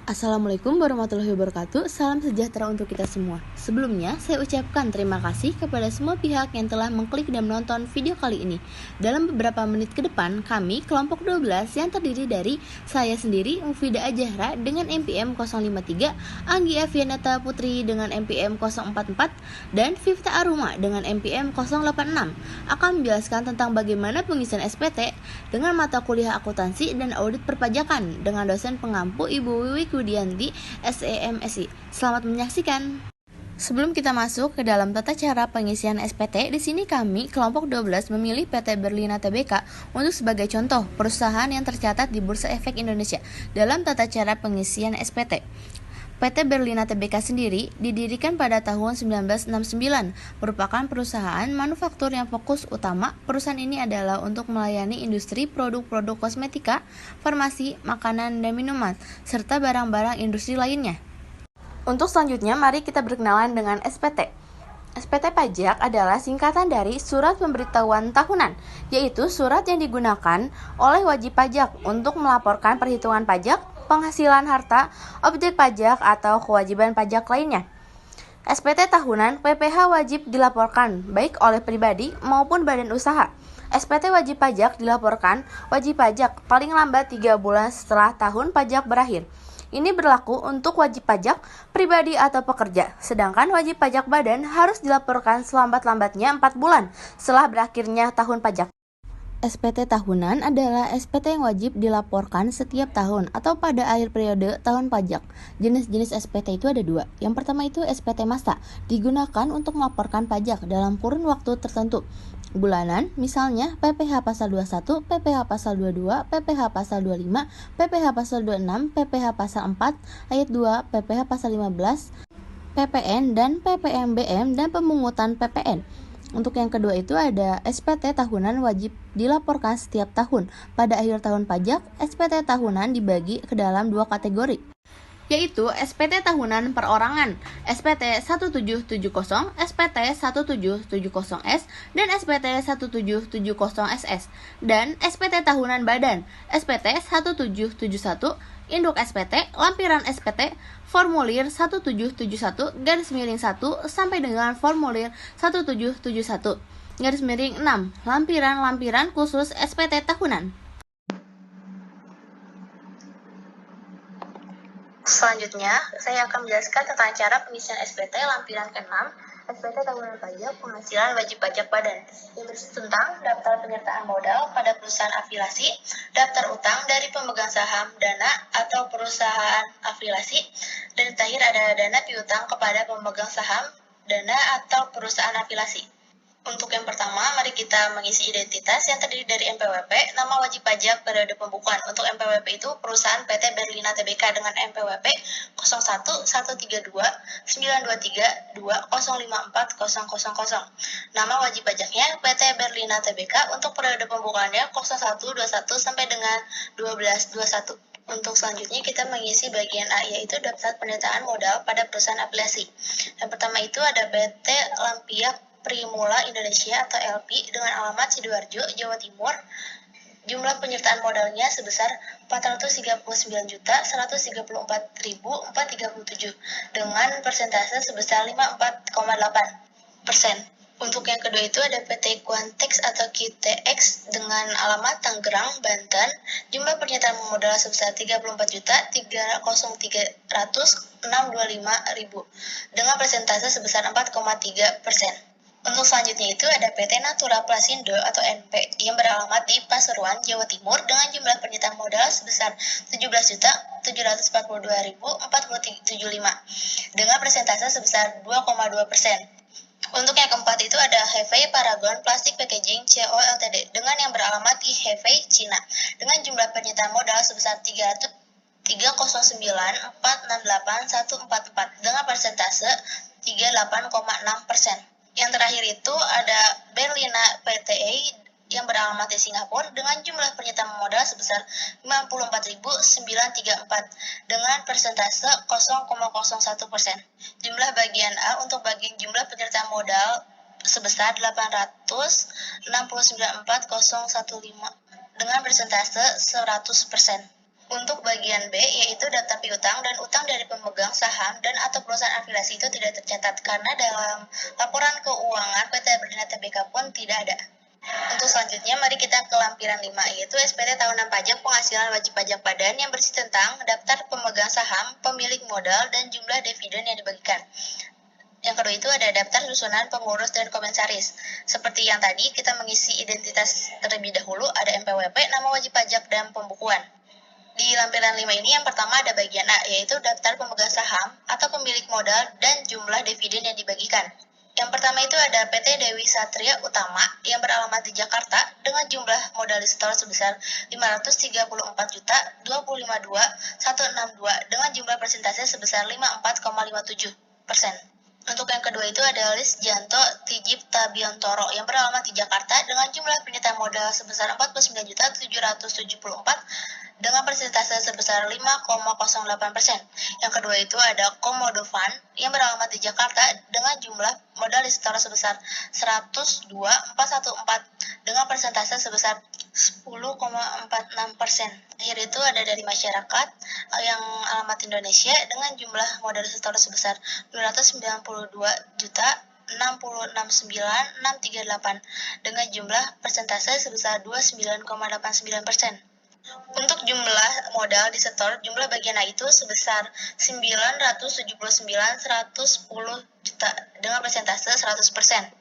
Assalamualaikum warahmatullahi wabarakatuh. Salam sejahtera untuk kita semua. Sebelumnya, saya ucapkan terima kasih kepada semua pihak yang telah mengklik dan menonton video kali ini. Dalam beberapa menit ke depan, kami kelompok 12 yang terdiri dari saya sendiri, Mufida Ajahra dengan MPM 053, Anggi Avianeta Putri dengan MPM 044, dan Vivta Aruma dengan MPM 086 akan menjelaskan tentang bagaimana pengisian SPT dengan mata kuliah akuntansi dan audit perpajakan dengan dosen pengampu Ibu Wiwi Widianti, SEMSI. Selamat menyaksikan. Sebelum kita masuk ke dalam tata cara pengisian SPT, di sini kami kelompok 12 memilih PT Berlina Tbk untuk sebagai contoh perusahaan yang tercatat di Bursa Efek Indonesia dalam tata cara pengisian SPT. PT Berlina Tbk sendiri didirikan pada tahun 1969, merupakan perusahaan manufaktur yang fokus utama. Perusahaan ini adalah untuk melayani industri produk-produk kosmetika, farmasi, makanan dan minuman, serta barang-barang industri lainnya. Untuk selanjutnya, mari kita berkenalan dengan SPT. SPT pajak adalah singkatan dari Surat Pemberitahuan Tahunan, yaitu surat yang digunakan oleh wajib pajak untuk melaporkan perhitungan pajak, penghasilan harta, objek pajak, atau kewajiban pajak lainnya. SPT tahunan PPh wajib dilaporkan baik oleh pribadi maupun badan usaha. SPT wajib pajak dilaporkan wajib pajak paling lambat 3 bulan setelah tahun pajak berakhir. Ini berlaku untuk wajib pajak pribadi atau pekerja, sedangkan wajib pajak badan harus dilaporkan selambat-lambatnya 4 bulan setelah berakhirnya tahun pajak. SPT tahunan adalah SPT yang wajib dilaporkan setiap tahun atau pada akhir periode tahun pajak. Jenis-jenis SPT itu ada 2. Yang pertama itu SPT masa, digunakan untuk melaporkan pajak dalam kurun waktu tertentu. Bulanan, misalnya PPh Pasal 21, PPh Pasal 22, PPh Pasal 25, PPh Pasal 26, PPh Pasal 4, Ayat 2, PPh Pasal 15, PPN dan PPMBM dan pemungutan PPN. Untuk yang kedua itu ada SPT tahunan wajib dilaporkan setiap tahun. Pada akhir tahun pajak, SPT tahunan dibagi ke dalam 2 kategori, yaitu SPT tahunan perorangan, SPT 1770, SPT 1770S, dan SPT 1770SS, dan SPT tahunan badan, SPT 1771, induk SPT, lampiran SPT, formulir 1771, _1 sampai dengan formulir 1771, _6, lampiran-lampiran khusus SPT tahunan. Selanjutnya, saya akan menjelaskan tentang cara pengisian SPT lampiran ke-6, SPT tahunan pajak penghasilan wajib pajak badan, yang berisi tentang daftar penyertaan modal pada perusahaan afiliasi, daftar utang dari pemegang saham, dana atau perusahaan afiliasi, dan terakhir ada dana piutang kepada pemegang saham, dana atau perusahaan afiliasi. Untuk yang pertama, mari kita mengisi identitas yang terdiri dari NPWP, nama wajib pajak, periode pembukuan. Untuk NPWP itu perusahaan PT Berlina Tbk dengan NPWP 01132923205400. Nama wajib pajaknya PT Berlina Tbk untuk periode pembukuannya 0121 sampai dengan 1221. Untuk selanjutnya kita mengisi bagian A, yaitu daftar penyertaan modal pada perusahaan afiliasi. Yang pertama itu ada PT Lampiak Primula Indonesia atau LP dengan alamat Sidoarjo, Jawa Timur. Jumlah penyertaan modalnya sebesar 439.134.437 dengan persentase sebesar 54,8%. Untuk yang kedua itu ada PT Quantex atau QTX dengan alamat Tangerang, Banten. Jumlah penyertaan modal sebesar 34.303.625.000 dengan persentase sebesar 4,3%. Untuk selanjutnya itu ada PT Natura Plasindo atau NP yang beralamat di Pasuruan, Jawa Timur dengan jumlah penyertaan modal sebesar 17.741.475 dengan persentase sebesar 2,2%. Untuk yang keempat itu ada Hefei Paragon Plastic Packaging CO Ltd dengan yang beralamat di Hefei, Cina dengan jumlah penyertaan modal sebesar 309.468.144 dengan persentase 38,6%. Yang terakhir itu ada Berlina PTE yang beralamat di Singapura dengan jumlah penyertaan modal sebesar 54.934 dengan persentase 0,01%. Jumlah bagian A untuk bagian jumlah penyertaan modal sebesar 869.415 dengan persentase 100%. Untuk bagian B, yaitu daftar piutang dan utang dari pemegang saham dan atau perusahaan afiliasi itu tidak tercatat karena dalam laporan keuangan PT Berlina Tbk pun tidak ada. Untuk selanjutnya, mari kita ke lampiran 5, yaitu SPT Tahunan Pajak Penghasilan Wajib Pajak Badan yang berisi tentang daftar pemegang saham, pemilik modal, dan jumlah dividen yang dibagikan. Yang kedua itu ada daftar susunan pengurus dan komisaris. Seperti yang tadi, kita mengisi identitas terlebih dahulu, ada NPWP, nama wajib pajak, dan pembukuan. Di lampiran 5 ini yang pertama ada bagian A, yaitu daftar pemegang saham atau pemilik modal dan jumlah dividen yang dibagikan. Yang pertama itu ada PT Dewi Satria Utama yang beralamat di Jakarta dengan jumlah modal store sebesar 534.252.162 dengan jumlah persentase sebesar 54,57%. Untuk yang kedua itu ada Lis Janto Tijipta Biontoro yang beralamat di Jakarta dengan jumlah penyitaan modal sebesar 49.774 dengan persentase sebesar 5,08%. Yang kedua itu ada Komodo Fund yang beralamat di Jakarta dengan jumlah modal store sebesar 102.414 dengan persentase sebesar 10,46%. Akhir itu ada dari masyarakat yang alamat Indonesia dengan jumlah modal store sebesar 292.669.638 dengan jumlah persentase sebesar 29,89%. Untuk jumlah modal di setor, jumlah bagian A itu sebesar 979.110 juta dengan persentase 100%.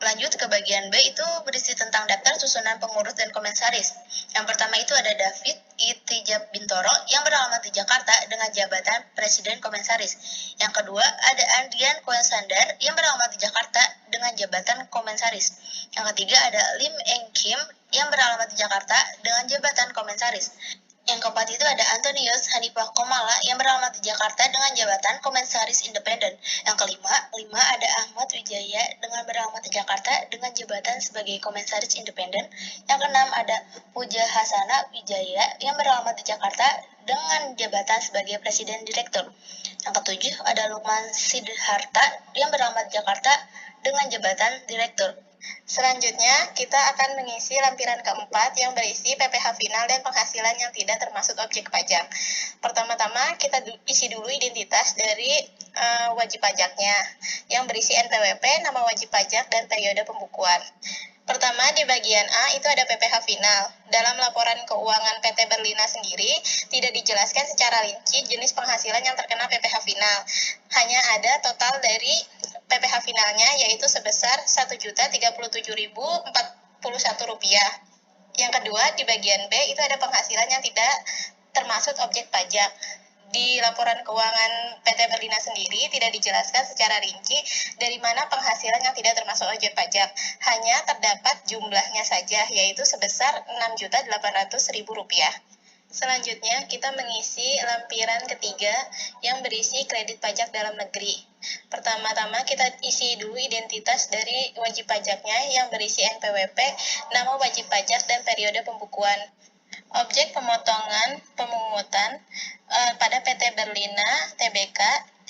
Lanjut ke bagian B itu berisi tentang daftar susunan pengurus dan komisaris. Yang pertama itu ada David Itijab Bintoro yang beralamat di Jakarta dengan jabatan Presiden Komisaris. Yang kedua ada Andrian Koensandar yang beralamat di Jakarta dengan jabatan Komisaris. Yang ketiga ada Lim Eng Kim yang beralamat di Jakarta dengan jabatan Komisaris. Yang keempat itu ada Antonius Hanifah Komala yang beralamat di Jakarta dengan jabatan Komisaris Independen. Yang kelima ada Ahmad Wijaya dengan beralamat di Jakarta dengan jabatan sebagai Komisaris Independen. Yang keenam ada Puja Hasana Wijaya yang beralamat di Jakarta dengan jabatan sebagai Presiden Direktur. Yang ketujuh ada Lukman Sidharta yang beralamat di Jakarta dengan jabatan Direktur. Selanjutnya, kita akan mengisi lampiran keempat yang berisi PPh final dan penghasilan yang tidak termasuk objek pajak. Pertama-tama, kita isi dulu identitas dari wajib pajaknya, yang berisi NPWP, nama wajib pajak, dan periode pembukuan. Pertama, di bagian A itu ada PPh final. Dalam laporan keuangan PT Berlina sendiri, tidak dijelaskan secara rinci jenis penghasilan yang terkena PPh final. Hanya ada total dari PPh finalnya, yaitu sebesar Rp1.037.041. Yang kedua, di bagian B itu ada penghasilan yang tidak termasuk objek pajak. Di laporan keuangan PT Berlina sendiri tidak dijelaskan secara rinci dari mana penghasilan yang tidak termasuk objek pajak. Hanya terdapat jumlahnya saja, yaitu sebesar Rp6.800.000. Selanjutnya, kita mengisi lampiran ketiga yang berisi kredit pajak dalam negeri. Pertama-tama, kita isi dulu identitas dari wajib pajaknya yang berisi NPWP, nama wajib pajak, dan periode pembukuan. Objek pemotongan pemungutan pada PT Berlina Tbk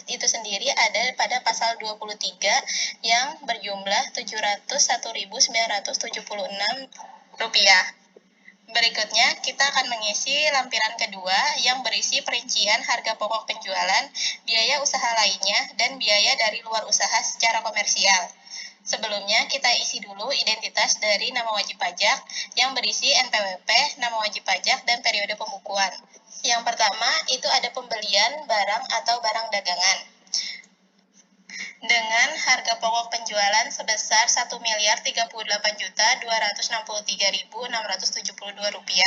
itu sendiri ada pada pasal 23 yang berjumlah Rp701.976. Berikutnya, kita akan mengisi lampiran kedua yang berisi perincian harga pokok penjualan, biaya usaha lainnya, dan biaya dari luar usaha secara komersial. Sebelumnya, kita isi dulu identitas dari nama wajib pajak yang berisi NPWP, nama wajib pajak, dan periode pembukuan. Yang pertama, itu ada pembelian barang atau barang dagangan dengan harga pokok penjualan sebesar Rp1.008.263.672.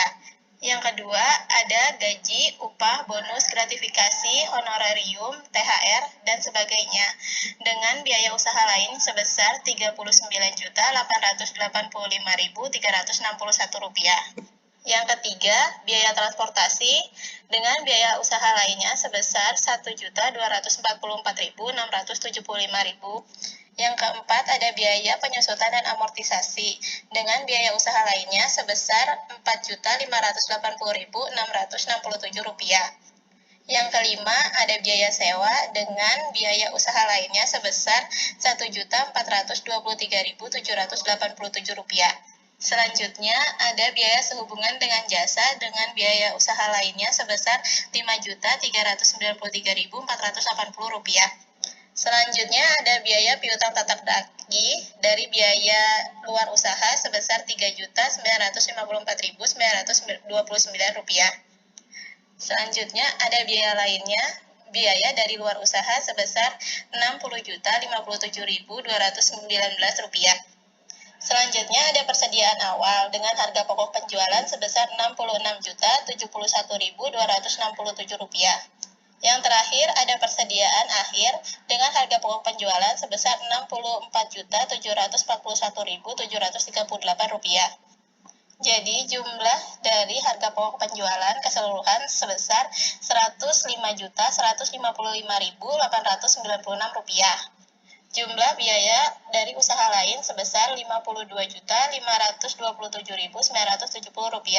Yang kedua, ada gaji, upah, bonus, gratifikasi, honorarium, THR, dan sebagainya dengan biaya usaha lain sebesar Rp39.885.361. Yang ketiga, biaya transportasi dengan biaya usaha lainnya sebesar Rp1.244.675.000. Yang keempat, ada biaya penyusutan dan amortisasi dengan biaya usaha lainnya sebesar Rp4.580.667. Yang kelima, ada biaya sewa dengan biaya usaha lainnya sebesar Rp1.423.787. Selanjutnya, ada biaya sehubungan dengan jasa dengan biaya usaha lainnya sebesar Rp5.393.480. Selanjutnya, ada biaya piutang tatap tagih dari biaya luar usaha sebesar Rp3.954.929. Selanjutnya, ada biaya lainnya, biaya dari luar usaha sebesar Rp60.057.219. Selanjutnya ada persediaan awal dengan harga pokok penjualan sebesar Rp66.071.267. Yang terakhir ada persediaan akhir dengan harga pokok penjualan sebesar Rp64.741.738. Jadi jumlah dari harga pokok penjualan keseluruhan sebesar Rp105.155.896. Jumlah biaya dari usaha lain sebesar Rp52.527.970.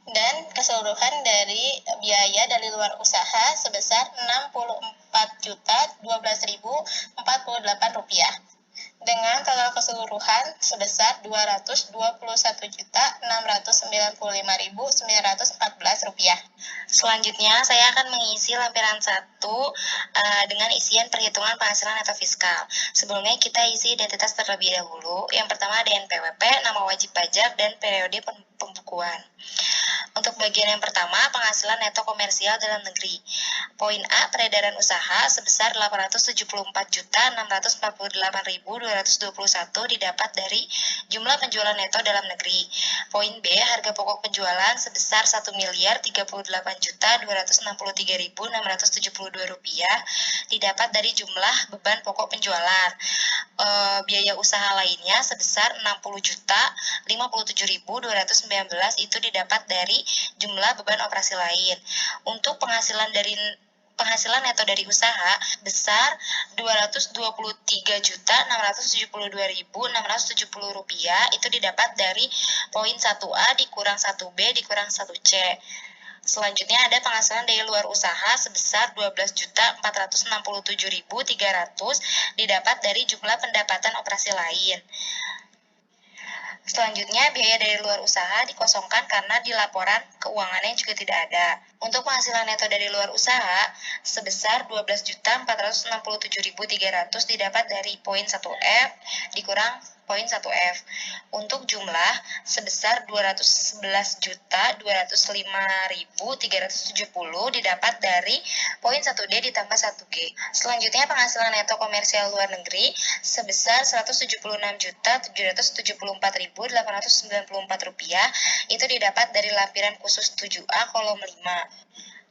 Dan keseluruhan dari biaya dari luar usaha sebesar Rp64.012.048 dengan total keseluruhan sebesar Rp221.695.914. Selanjutnya, saya akan mengisi lampiran 1 dengan isian perhitungan penghasilan neto fiskal. Sebelumnya kita isi identitas terlebih dahulu. Yang pertama ada NPWP, nama wajib pajak, dan periode pembukuan. Untuk bagian yang pertama, penghasilan neto komersial dalam negeri. Poin A, peredaran usaha sebesar Rp874.648.221 didapat dari jumlah penjualan neto dalam negeri. Poin B, harga pokok penjualan sebesar Rp1.038.263.672 didapat dari jumlah beban pokok penjualan. Biaya usaha lainnya sebesar Rp60.057.219 itu didapat dari jumlah beban operasi lain. Untuk penghasilan neto dari usaha besar Rp223.672.670 itu didapat dari poin 1A dikurang 1B dikurang 1C. Selanjutnya ada penghasilan dari luar usaha sebesar Rp12.467.300 didapat dari jumlah pendapatan operasi lain. Selanjutnya, biaya dari luar usaha dikosongkan karena di laporan keuangannya juga tidak ada. Untuk penghasilan neto dari luar usaha sebesar Rp12.467.300 didapat dari poin 1F dikurang poin 1F. Untuk jumlah sebesar Rp211.205.370 didapat dari poin 1D ditambah 1G. Selanjutnya, penghasilan neto komersial luar negeri sebesar Rp176.074.894 itu didapat dari lampiran khusus 7A kolom 5.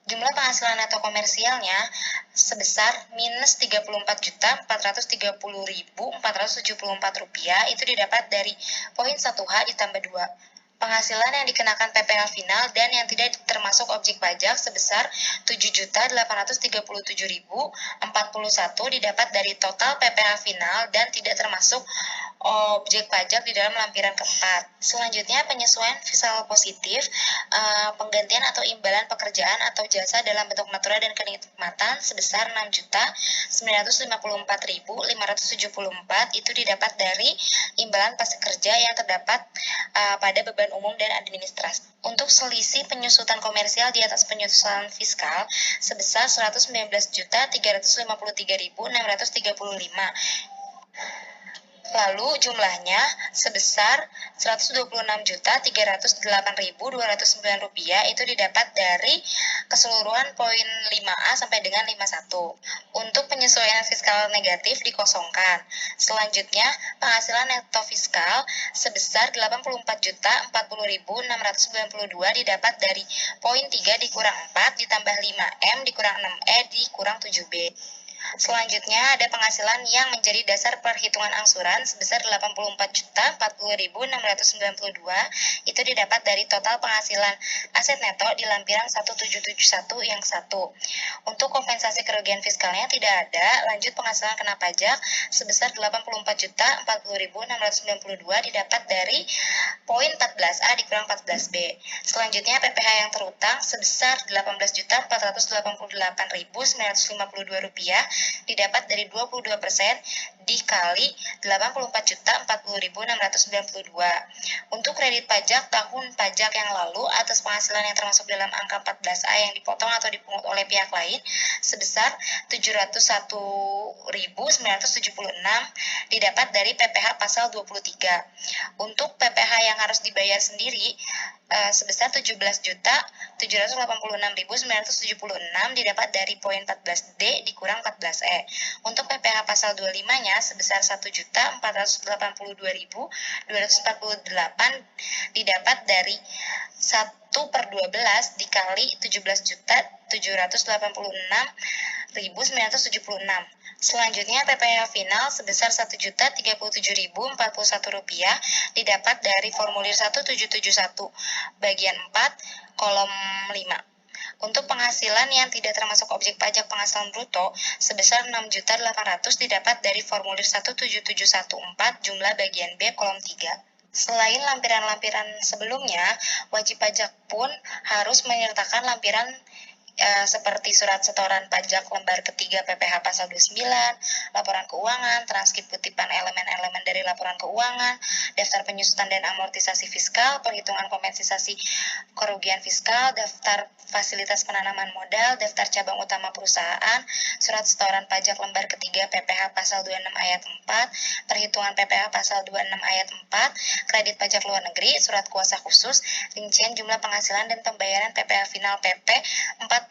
Jumlah penghasilan neto komersialnya sebesar minus Rp34.430.474 itu didapat dari poin 1H ditambah 2. Penghasilan yang dikenakan PPh final dan yang tidak termasuk objek pajak sebesar Rp7.837.041 didapat dari total PPh final dan tidak termasuk objek pajak di dalam lampiran keempat. Selanjutnya, penyesuaian fiskal positif, penggantian atau imbalan pekerjaan atau jasa dalam bentuk natura dan kenikmatan sebesar Rp6.054.574 itu didapat dari imbalan pas kerja yang terdapat pada beban umum dan administrasi. Untuk selisih penyusutan komersial di atas penyusutan fiskal sebesar Rp119.353.635. Lalu jumlahnya sebesar Rp126.308.209 itu didapat dari keseluruhan poin 5A sampai dengan 51. Untuk penyesuaian fiskal negatif dikosongkan. Selanjutnya, penghasilan neto fiskal sebesar Rp84.040.692 didapat dari poin 3 dikurang 4 ditambah 5M dikurang 6E dikurang 7B. Selanjutnya ada penghasilan yang menjadi dasar perhitungan angsuran sebesar Rp84.040.692 itu didapat dari total penghasilan aset neto di lampiran 1771 yang 1. Untuk kompensasi kerugian fiskalnya tidak ada. Lanjut, penghasilan kena pajak sebesar Rp84.040.692 didapat dari poin 14A dikurang 14B. Selanjutnya PPh yang terutang sebesar Rp18.488.952 didapat dari 22% dikali 84.040.692. Untuk kredit pajak tahun pajak yang lalu atas penghasilan yang termasuk dalam angka 14A yang dipotong atau dipungut oleh pihak lain sebesar 701.976 didapat dari PPh pasal 23. Untuk PPh yang harus dibayar sendiri sebesar 17.786.976 didapat dari poin 14D dikurang 14E. Untuk PPh pasal 25-nya sebesar 1.482.248 didapat dari 1/12 dikali 17.786.976. Selanjutnya PPh final sebesar Rp1.037.041 didapat dari formulir 1771 bagian 4 kolom 5. Untuk penghasilan yang tidak termasuk objek pajak penghasilan bruto sebesar 6.800.000 didapat dari formulir 17714 jumlah bagian B kolom 3. Selain lampiran-lampiran sebelumnya, wajib pajak pun harus menyertakan lampiran seperti surat setoran pajak lembar ketiga PPh pasal 29, laporan keuangan, transkrip kutipan elemen-elemen dari laporan keuangan, daftar penyusutan dan amortisasi fiskal, perhitungan kompensasi kerugian fiskal, daftar fasilitas penanaman modal, daftar cabang utama perusahaan, surat setoran pajak lembar ketiga PPh pasal 26 ayat 4, perhitungan PPh pasal 26 ayat 4, kredit pajak luar negeri, surat kuasa khusus, rincian jumlah penghasilan dan pembayaran PPh final PP 46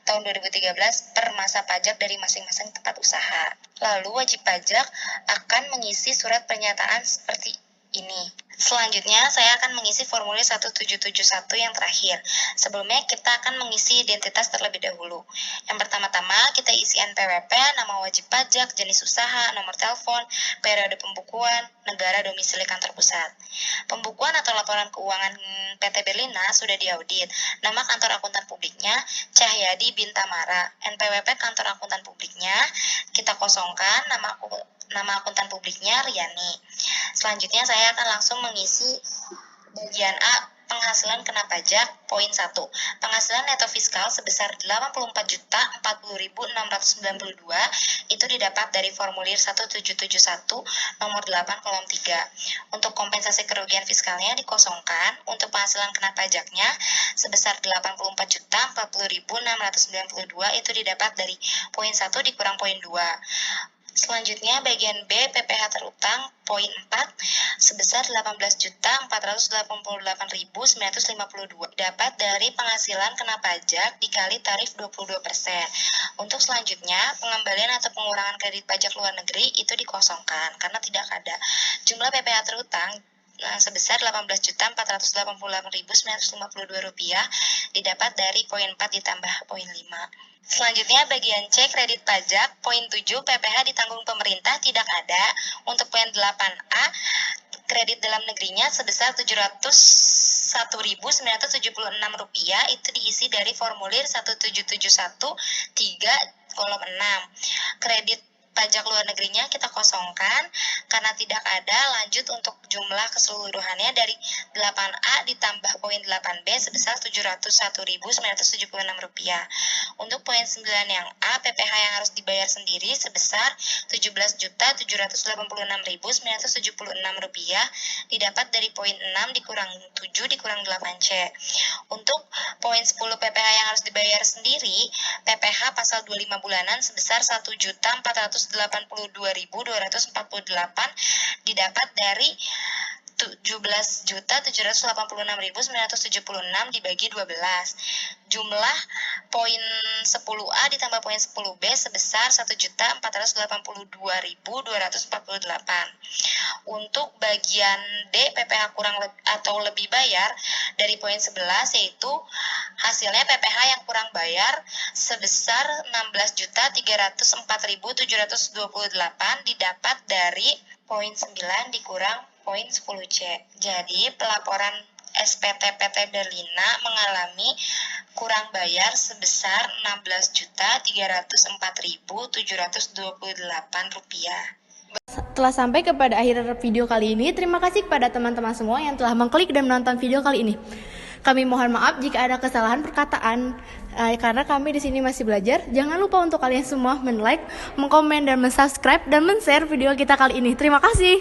tahun 2013 per masa pajak dari masing-masing tempat usaha. Lalu wajib pajak akan mengisi surat pernyataan seperti ini. Selanjutnya saya akan mengisi formulir 1771 yang terakhir. Sebelumnya kita akan mengisi identitas terlebih dahulu. Yang pertama-tama kita isi NPWP, nama wajib pajak, jenis usaha, nomor telepon, periode pembukuan, negara domisili kantor pusat. Pembukuan atau laporan keuangan PT Berlina sudah diaudit. Nama kantor akuntan publiknya Cahyadi Bintamara. NPWP kantor akuntan publiknya kita kosongkan, nama akuntan publiknya Riani. Selanjutnya saya akan langsung mengisi bagian A, penghasilan kena pajak, poin 1. Penghasilan neto fiskal sebesar 84.040.692 itu didapat dari formulir 1771 nomor 8 kolom 3. Untuk kompensasi kerugian fiskalnya dikosongkan. Untuk penghasilan kena pajaknya sebesar 84.040.692 itu didapat dari poin 1 dikurang poin 2. Selanjutnya bagian B, PPh terutang, poin 4, sebesar 18.488.952 dapat dari penghasilan kena pajak dikali tarif 22%. Untuk selanjutnya, pengembalian atau pengurangan kredit pajak luar negeri itu dikosongkan karena tidak ada. Jumlah PPh terutang sebesar Rp18.488.952 didapat dari poin 4 ditambah poin 5. Selanjutnya bagian C, kredit pajak, poin 7, PPh ditanggung pemerintah tidak ada. Untuk poin 8A, kredit dalam negerinya sebesar Rp701.976 itu diisi dari formulir 1771 3 kolom 6. Kredit pajak luar negerinya kita kosongkan karena tidak ada. Lanjut untuk jumlah keseluruhannya dari 8A ditambah poin 8B sebesar Rp701.976. Untuk poin 9 yang A, PPh yang harus dibayar sendiri sebesar Rp17.786.976 didapat dari poin 6 dikurang 7 dikurang 8C. Untuk poin 10 PPh yang harus dibayar sendiri, PPh pasal 25 bulanan sebesar Rp1.482.248 didapat dari Rp17.786.976 dibagi 12. Jumlah poin 10A ditambah poin 10B sebesar Rp1.482.248. Untuk bagian D, PPh kurang atau lebih bayar dari poin 11 yaitu hasilnya PPh yang kurang bayar sebesar Rp16.304.728 didapat dari poin 9 dikurang poin 10C. Jadi pelaporan SPT PT Berlina mengalami kurang bayar sebesar Rp16.304.728. Telah sampai kepada akhir video kali ini. Terima kasih kepada teman-teman semua yang telah mengklik dan menonton video kali ini. Kami mohon maaf jika ada kesalahan perkataan karena kami di sini masih belajar. Jangan lupa untuk kalian semua men-like, mengkomen dan men-subscribe dan men-share video kita kali ini. Terima kasih.